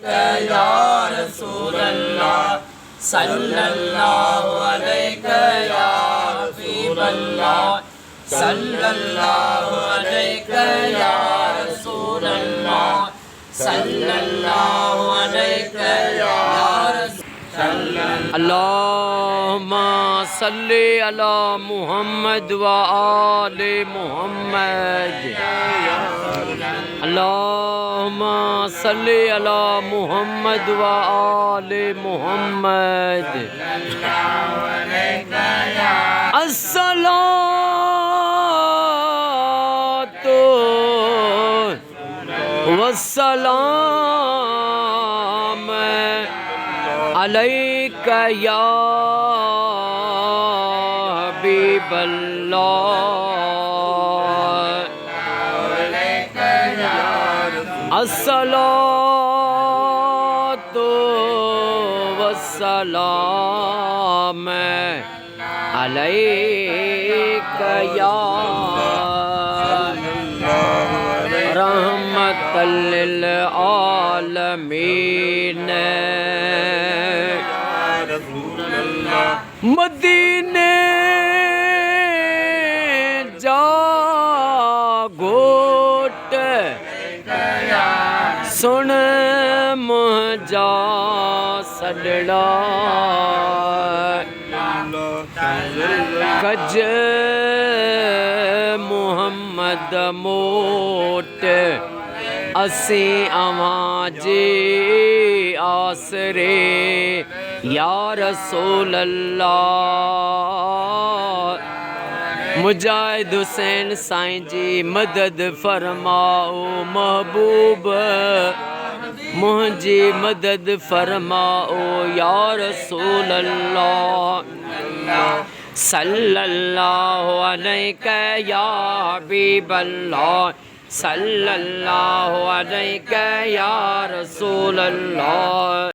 या रसूल अल्लाह सल्लल्लाहु अलैहि या हबीब अल्लाह सल्लल्लाहु अलैहि या रसूल अल्लाह सल्लल्लाहु अलैहि या रसूल अल्लाहुम्मा सल्ली अला मुहम्मद व आले मुहम्मद अल्लाहुम्मा सल्ली अला मुहम्मद व आले मुहम्मद अस्सलातु वस्सलाम अलैका या हबीबल्लाह अस्सलातु वस्सलाम अलैका या रहमतल लिल आलमीन मदीने जा घोट सुन मुझा सडड़ा कज मुहम्मद मोट असी आवाजे आसरे या रसूल अल्लाह मुजाहिद हुसैन साईं जी मदद फरमाओ महबूब मुझी मदद फरमाओ या रसूल अल्लाह सल्लल्लाहु अलैहि या हबीब अल्लाह सल्लल्लाहु अलैहि या रसूल अल्लाह।